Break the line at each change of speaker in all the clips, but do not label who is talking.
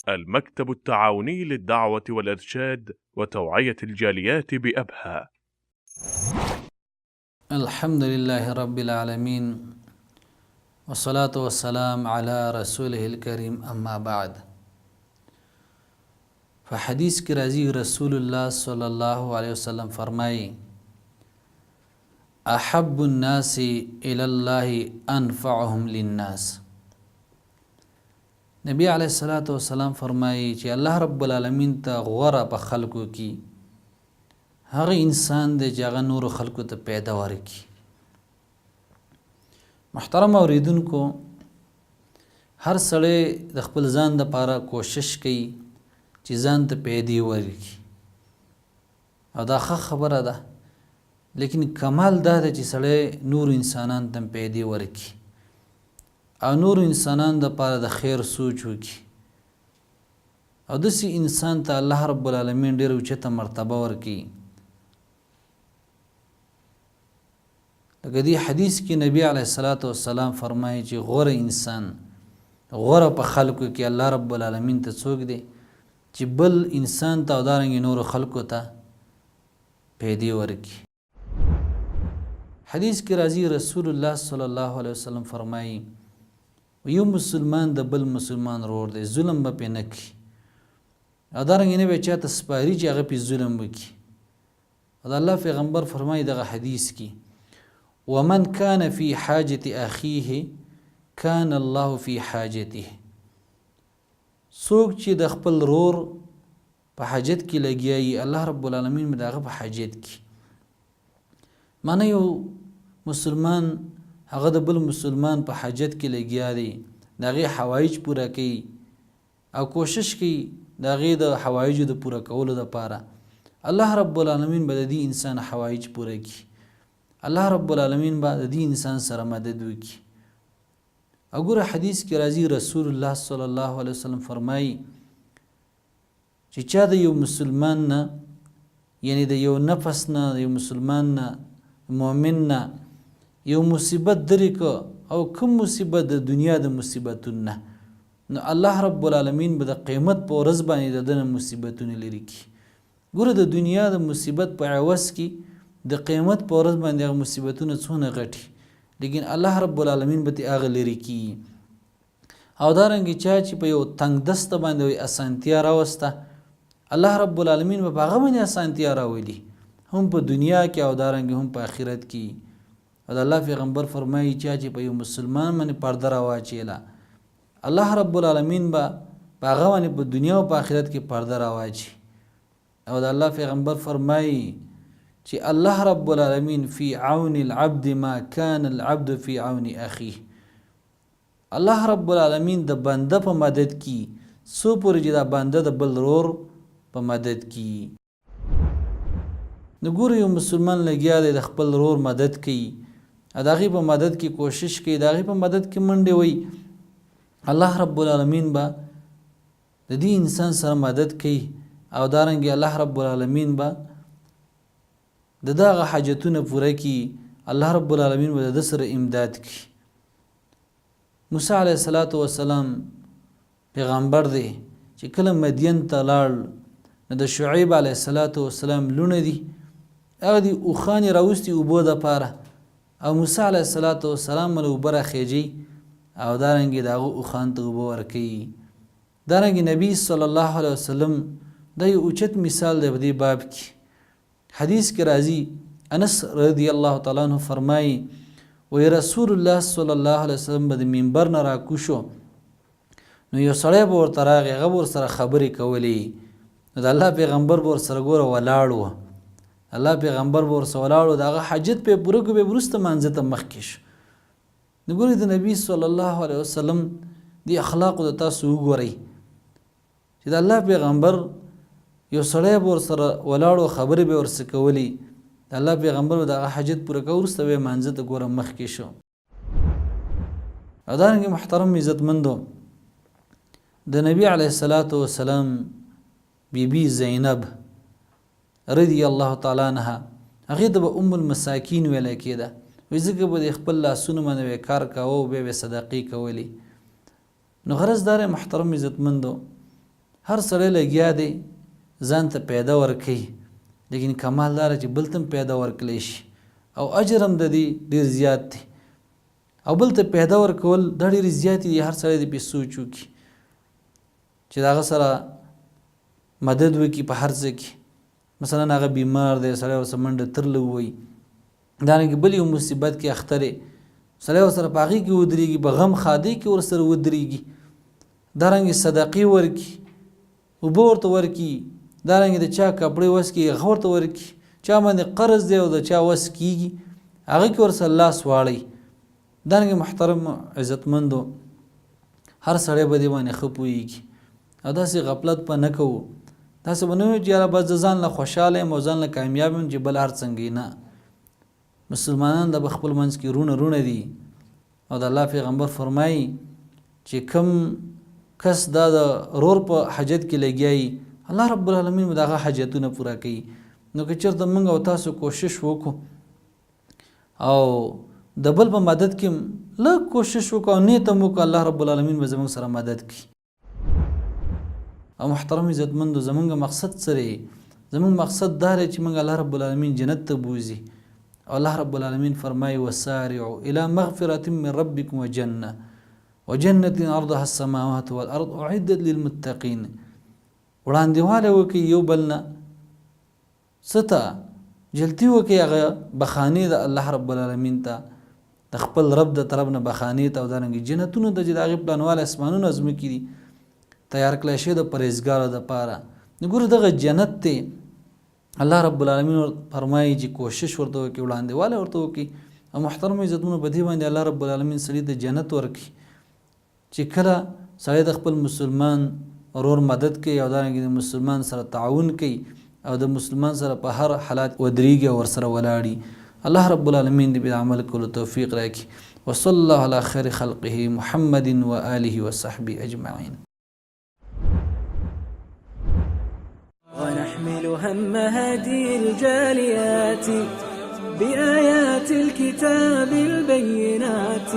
المكتب التعاوني للدعوة والإرشاد وتوعية الجاليات بأبها.
الحمد لله رب العالمين والصلاة والسلام على رسوله الكريم أما بعد. فحدیث کی راضی رسول الله صلی الله علیه وسلم فرمائی احب الناس الى الله انفعهم للناس. نبی علیہ الصلوۃ والسلام فرمائی چې الله رب العالمین ته غوره په خلقو کې هغه انسان دی چې هغه نور خلقو ته پیدا ورکي. محترم اوریدونکو، هر سړی د خپل ځان لپاره کوشش کوي چې ځان ته پیدا ورکي، او دا ښه خبره ده، لیکن کمال دا ده چې سړی نور انسانان ته پیدا ورکي او نور انسانان لپاره د خیر سوچ وکړي، او داسې انسان ته الله رب العالمین ډېر اوچته مرتبه ورکړي. لکه دې حدیث کې نبی علیه الصلاۃ والسلام فرمایي چې غوره انسان، غوره په خلکو کې الله رب العالمین ته څوک دی چې بل انسان ته او دارنګې نورو خلکو ته پیدا ورکړي. حدیث کې راځي رسول الله صلی الله علیه وسلم فرمایي یو مسلمان د بل مسلمان ورور دی، ظلم به پې نه کړي، او دارنګې نه به چاته سپاري چې هغه پې ظلم وکړي. او د الله پیغمبر فرمایي دغه حدیث کې ومن کان فی حاجة اخیه کان الله فی حاجته. څوک چې د خپل ورور په حاجت کې لګیایي الله رب العالمین به د هغه په حاجت کې. معنی یو مسلمان هغه د بل مسلمان په حاجت کې لګیا دی، د هغې حوایج پوره کوي او کوشش کوي د هغې د حوایجو د پوره کولو دپاره. الله رب العالمین به د دې انسان حوایج پوره کړي، الله رب العالمین به د دې انسان سره مدد وکړي. او ګوره حدیث کې راځي رسول الله صلی الله علیه وسلم فرمایي چې چا د یو مسلمان نه، یعنی د یو نفس نه، د یو مسلمان نه، مؤمن نه یو مصیبت درې که، او کوم مصیبت د دنیا د مصیبتونو نه، نو الله رب العالمین به د قیامت په ورځ باندې د ده نه مصیبتونه لرې کړي. ګوره د دنیا د مصیبت په عوض کې د قیامت په ورځ باندې هغه مصیبتونه څونه غټي، لیکن الله رب العالمین به ترې هغه لرې کړي. او دارنګې چا چې په یو تنګ دسته باندې اسانتیا راوسته، الله رب العالمین به په هغه باندې اسانتیا راولي، هم په دنیا کې او دارنګې هم په آخرت کې. او د الله پیغمبر فرمایي چا چې په یو مسلمان باندې پرده راواچوله، الله رب العالمین به په هغه باندې په دنیا او په آخرت کې پرده راواچي. او د الله پیغمبر فرمایي چې الله رب العالمین فی عون العبد ما کان العبد فی عون اخیه. الله رب العالمین د بنده په مدد کې څو پورې چې دا بنده د بل ورور په مدد کې. نو ګوره یو مسلمان لګیا دی د خپل ورور مدد کوي، د هغې په مدد کې کوشش کوي، د هغې په مدد کې منډې وهي، الله رب العالمین به د دې انسان سره مدد کوي. او دارنګې الله رب العالمین به د دغه حاجتونه پوره کړي، الله رب العالمین به د ده سره امداد کړي. موسی علیه السلام پیغمبر دی چې کله مدین ته لاړ، نو د شعیب علیه السلام لونه دي، هغه دي اوښانې راوستي اوبو دپاره، او موسی علیه السلام له اوبه راخیجي او دارنګې د هغه اوښانو ته اوبه ورکوي. دارنګې نبی صلی الله علیه وسلم دا یو اوچت مثال دی په دې باب کې. حدیث کې راځي انس رضی الله تعالی عنہ فرمایي وی رسول الله صلی الله علیه وسلم به د منبر نه راکوشو، نو یو سړی به ورته راغی، هغه به ورسره خبرې کولې، نو د الله پیغمبر به ورسره ګوره ولاړ و، الله پیغمبر به ورسره ولاړ و، د هغه حاجت پې پوره کړو، بیا وروسته مانځه ته مخکې شو. نو ګورئ د نبي صلی الله علیه وسلم دې اخلاقو د تاسو وګورئ چې د الله پیغمبر یو سړی به ورسره ولاړ و، خبرې به ورسره کولې، د الله پیغمبر به د هغه حاجت پوره کړو، وروسته به یې مانځه ته ګوره مخکې شو. او دارنګې محترم عزتمندو، د نبی علیه السلام بیبي زینب رضی الله تعالی عنها، هغې ته به ام المساکین ویلی کېده، وایي ځکه به د خپل لاسونو باندې به کار کاوه او بیا به صدقې کولې. نو غرض دار محترم عزتمندو، هر سړی لګیا دی ځان ته پیدا ورکوي، لیکن کمال دا چې بل ته هم پیدا ورکړلی شي او اجر هم د دې ډېر زیات دی. او بل ته پیدا ورکول دا ډېرې زیاتې دي. هر سړی دې پې سوچ وکړي چې د هغه سره مدد وکړي په هر څه کې. مثلا هغه بیمار دی، سړی ورسره منډه ترله ووایي، دارنګې بل یو مصیبت کې اخته دی، سړی ورسره په هغې کې ودرېږي، په غم ښادۍ کې ورسره ودرېږي. دارنګې صدقې ورکړي، اوبه ورته ورکړي، دارنګې د چا کپړې وس کېږي هغه ورته ورکړي، چا باندې قرض دی او د چا وس کېږي هغه کې ورسره لاس واړوي. دارنګې محترم عزتمندو هر سړی به دې باندې ښه پوهېږي او داسې غفلت به نه کوو. داسې به نه وایو چې یاره بس زه ځان له خوشحاله یم او ځان له کامیاب یم چې بل هر څنګه نه. مسلمانان د خپل منځ کې رونه دي او د الله پیغمبر فرمایي چې کم کس دا د رور په حاجت کې لګیایي الله رب العالمین به د هغه حاجتونه پوره کوي. نو که چېرته موږ او تاسو کوشش وکړو او د بل په مدد کې لږ کوشش وکړو او نیت هم وکړو، الله رب العالمین به زموږ سره مدد کوي. او محترم عزتمندو زموږ مقصد څه دی؟ زموږ مقصد دا دی چې موږ الله رب العالمین جنت ته بوځي. او الله رب العالمین فرمایي وسارعوا الى مغفرة من ربکم وجنة عرضها السماوات والارض اعدت للمتقین. وړاندېواله وکړي یو بل نه څه ته؟ جلدي وکړي هغه بخانې د الله رب العالمین ته، د خپل رب د طرف نه بخانې ته او دارنګې جنتونو ته چې د هغې پلانواله اسمانونه ځمکې دي تیار کړی شوی د پرهیزګارو دپاره. نو ګوره دغه جنت دی الله رب العالمین فرمایي چې کوشش ورته وکړي، وړاندېواله ورته وکړي. او محترم عزتونو په دې باندې الله رب العالمین سړي ته جنت ورکړي چې کله سړی د خپل مسلمان ورور مدد کوي او دارنګې د مسلمان سره تعاون کوي او د مسلمان سره په هر حالات ودرېږي او ورسره ولاړي. الله رب العالمین دې په عمل کولو توفیق راکړي. وصلی الله علی خیر خلقه محمد و آله وصحبه اجمعین.
ونحمل هم هدي الجاليات بآيات الكتاب البينات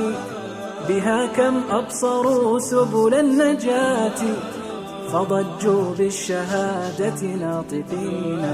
بها كم أبصروا سبل النجاة فضجوا بالشهادة ناطقين